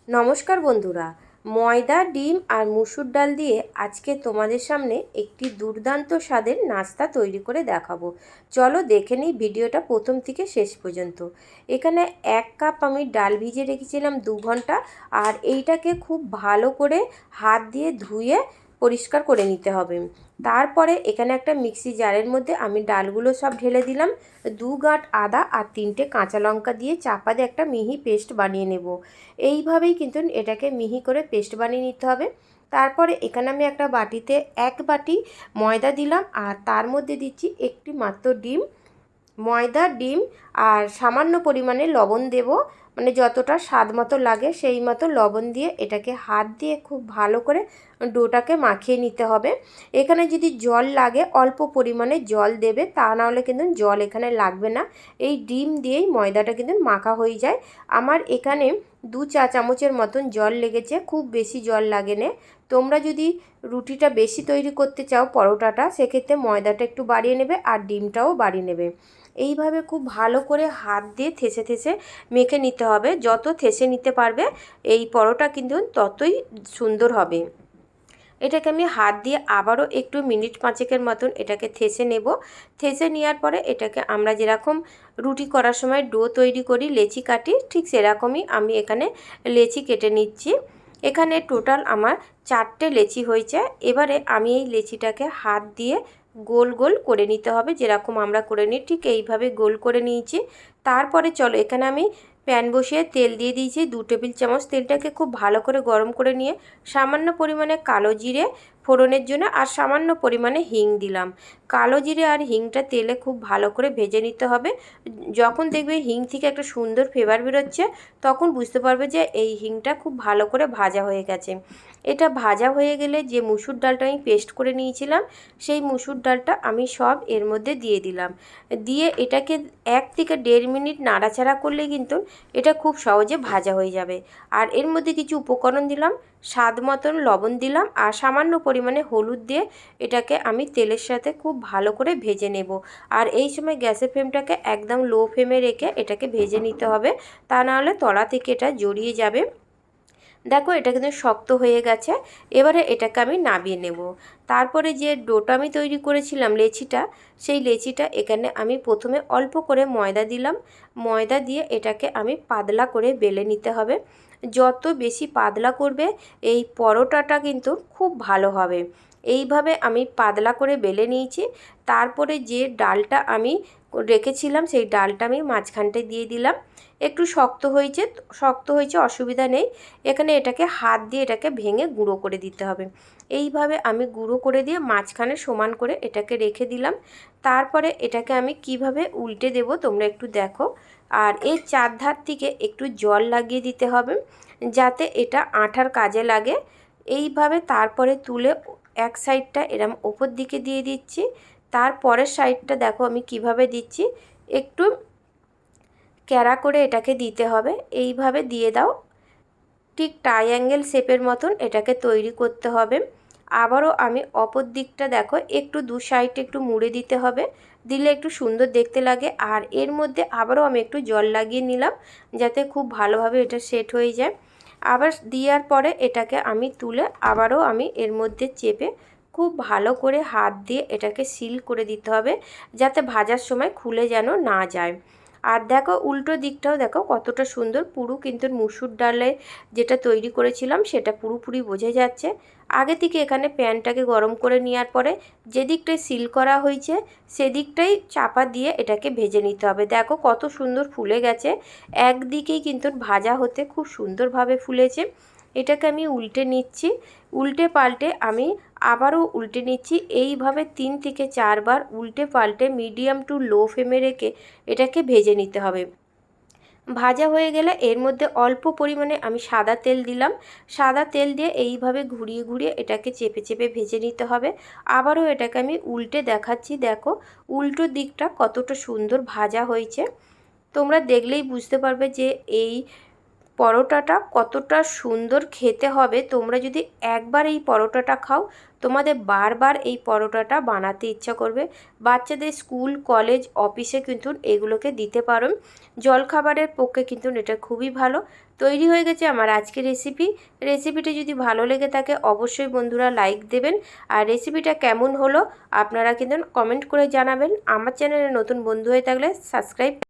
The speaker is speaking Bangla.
নমস্কার বন্ধুরা, ময়দা, ডিম আর মুসুর ডাল দিয়ে আজকে তোমাদের সামনে একটি দুর্দান্ত স্বাদের নাস্তা তৈরি করে দেখাবো। চলো দেখে নিই ভিডিওটা প্রথম থেকে শেষ পর্যন্ত। এখানে 1 কাপ আমি ডাল ভিজিয়ে রেখেছিলাম 2 ঘন্টা, আর এইটাকে খুব ভালো করে হাত দিয়ে ধুয়ে পরিষ্কার করে নিতে হবে। তারপরে এখানে একটা মিক্সি জারের মধ্যে আমি ডালগুলো সব ঢেলে দিলাম। 2 গাঁট আদা আর 3টে কাঁচা লঙ্কা দিয়ে চাপা দিয়ে একটা মিহি পেস্ট বানিয়ে নেব। এইভাবেই কিন্তু এটাকে মিহি করে পেস্ট বানিয়ে নিতে হবে। তারপরে এখানে আমি একটা বাটিতে 1 বাটি ময়দা দিলাম, আর তার মধ্যে দিচ্ছি একটি মাত্র ডিম। ময়দা, ডিম আর সামান্য পরিমাণে লবণ দেব, মানে যতটা স্বাদ মতো লাগে সেই মতো লবণ দিয়ে এটাকে হাত দিয়ে খুব ভালো করে ডোটাকে মাখিয়ে নিতে হবে। এখানে যদি জল লাগে অল্প পরিমাণে জল দেবে, তা নাহলে কিন্তু জল এখানে লাগবে না। এই ডিম দিয়েই ময়দাটা কিন্তু মাখা হয়ে যায়। আমার এখানে 2 চা চামচের মতন জল লেগেছে, খুব বেশি জল লাগে না। তোমরা যদি রুটিটা বেশি তৈরি করতে চাও, পরোটাটা, সেক্ষেত্রে ময়দাটা একটু বাড়িয়ে নেবে আর ডিমটাও বাড়িয়ে নেবে। এইভাবে খুব ভালো করে হাত দিয়ে থেসে থেসে মেখে নিতে হবে। যত থেসে নিতে পারবে এই পরোটা কিন্তু ততই সুন্দর হবে। এটাকে আমি হাত দিয়ে আবারও একটু মিনিট 5-এর মতন এটাকে থেসে নেব। থেসে নেওয়ার পরে এটাকে আমরা যেরকম রুটি করার সময় ডো তৈরি করি, লেচি কাটি, ঠিক সেরকমই আমি এখানে লেচি কেটে নিচ্ছি। এখানে টোটাল আমার 4টে লেচি হয়েছে। এবারে আমি এই লেচিটাকে হাত দিয়ে গোল গোল করে নিতে হবে, যেরকম আমরা করে নিই ঠিক এইভাবে গোল করে নিয়েছি। তারপরে চলো এখানে আমি প্যান বসিয়ে তেল দিয়ে দিয়েছি 2 টেবিল চামচ। তেলটাকে খুব ভালো করে গরম করে নিয়ে সামান্য পরিমাণে কালো জিরে ফোড়নের জন্য আর সামান্য পরিমাণে হিং দিলাম। কালো জিরে আর হিংটা তেলে খুব ভালো করে ভেজে নিতে হবে। যখন দেখবে হিং থেকে একটা সুন্দর ফ্লেভার বেরোচ্ছে, তখন বুঝতে পারবে যে এই হিংটা খুব ভালো করে ভাজা হয়ে গেছে। এটা ভাজা হয়ে গেলে যে মুসুর ডালটা আমি পেস্ট করে নিয়েছিলাম, সেই মুসুর ডালটা আমি সব এর মধ্যে দিয়ে দিলাম। দিয়ে এটাকে 1 থেকে 1.5 মিনিট নাড়াচাড়া করলে কিন্তু এটা খুব সহজে ভাজা হয়ে যাবে। আর এর মধ্যে কিছু উপকরণ দিলাম, স্বাদ মতন লবণ দিলাম আর সামান্য পরিমাণে হলুদ দিয়ে এটাকে আমি তেলের সাথে খুব ভালো করে ভেজে নেব। আর এই সময় গ্যাসের ফ্লেমটাকে একদম লো ফ্লেমে রেখে এটাকে ভেজে নিতে হবে, তা নাহলে তলা থেকে এটা জড়িয়ে যাবে। দেখো এটা কিন্তু শক্ত হয়ে গেছে। এবারে এটাকে আমি নামিয়ে নেব। তারপরে যে ডোটা আমি তৈরি করেছিলাম লেচিটা, সেই লেচিটা এখানে আমি প্রথমে অল্প করে ময়দা দিলাম। ময়দা দিয়ে এটাকে আমি পাতলা করে বেলে নিতে হবে। যত বেশি পাতলা করবে এই পরোটাটা কিন্তু খুব ভালো হবে। এইভাবে আমি পাতলা করে বেলে নিয়েছি। তারপরে যে ডালটা আমি রেখেছিলাম সেই ডালটা আমি মাঝখানটায় দিয়ে দিলাম। একটু শক্ত হয়েছে অসুবিধা নেই। এখানে এটাকে হাত দিয়ে এটাকে ভেঙে গুঁড়ো করে দিতে হবে। এইভাবে আমি গুঁড়ো করে দিয়ে মাঝখানে সমান করে এটাকে রেখে দিলাম। তারপরে এটাকে আমি কিভাবে উল্টে দেব তোমরা একটু দেখো। আর এই চারধার থেকে একটু জল লাগিয়ে দিতে হবে, যাতে এটা আঠার কাজে লাগে। এইভাবে তারপরে তুলে এক সাইডটা এরম ওপর দিকে দিয়ে দিচ্ছি। তারপরের সাইডটা দেখো আমি কিভাবে দিচ্ছি, একটু ক্যারা করে এটাকে দিতে হবে। এইভাবে দিয়ে দাও, ঠিক ট্রায়াঙ্গেল শেপের মতন এটাকে তৈরি করতে হবে। আবারও আমি অপর দিকটা দেখো একটু দু সাইডে একটু মুড়ে দিতে হবে, দিলে একটু সুন্দর দেখতে লাগে। আর এর মধ্যে আবারও আমি একটু জল লাগিয়ে নিলাম, যাতে খুব ভালোভাবে এটা সেট হয়ে যায়। আবার দেওয়ার পরে এটাকে আমি তুলে আবারও আমি এর মধ্যে চেপে খুব ভালো করে হাত দিয়ে এটাকে সিল করে দিতে হবে, যাতে ভাজার সময় খুলে যেন না যায়। আর দেখো উল্টো দিকটাও দেখো কতটা সুন্দর, পুরো কিন্তু মুসুর ডালে যেটা তৈরি করেছিলাম সেটা পুরোপুরি বোঝা যাচ্ছে। আগে থেকে এখানে প্যানটাকে গরম করে নেওয়ার পরে যে দিকটায় সিল করা হয়েছে সেদিকটাই চাপা দিয়ে এটাকে ভেজে নিতে হবে। দেখো কত সুন্দর ফুলে গেছে, একদিকেই কিন্তু ভাজা হতে খুব সুন্দরভাবে ফুলেছে। এটাকে আমি উল্টে নিচ্ছি, উল্টে পাল্টে আমি আবারও উল্টে নিচ্ছি। এইভাবে 3 থেকে 4 বার উল্টে পাল্টে মিডিয়াম টু লো ফ্লেমে রেখে এটাকে ভেজে নিতে হবে। ভাজা হয়ে গেলে এর মধ্যে অল্প পরিমাণে আমি সাদা তেল দিলাম। সাদা তেল দিয়ে এইভাবে ঘুরিয়ে ঘুরিয়ে এটাকে চেপে চেপে ভেজে নিতে হবে। আবারও এটাকে আমি উল্টে দেখাচ্ছি, দেখো উল্টো দিকটা কতটা সুন্দর ভাজা হয়েছে। তোমরা দেখলেই বুঝতে পারবে যে এই পরোটাটা কতটা সুন্দর খেতে হবে। তোমরা যদি একবার এই পরোটাটা খাও তোমাদের বারবার এই পরোটাটা বানাতে ইচ্ছা করবে। বাচ্চাদের স্কুল কলেজ অফিসে কিন্তু এগুলোকে দিতে পারো। জলখাবারের পক্ষে কিন্তু এটা খুবই ভালো। তৈরি হয়ে গেছে আমার আজকের রেসিপিটি যদি ভালো লেগে থাকে অবশ্যই বন্ধুরা লাইক দেবেন। আর রেসিপিটা কেমন হলো আপনারা কিন্তু কমেন্ট করে জানাবেন। আমার চ্যানেলে নতুন বন্ধু হয়ে থাকলে সাবস্ক্রাইব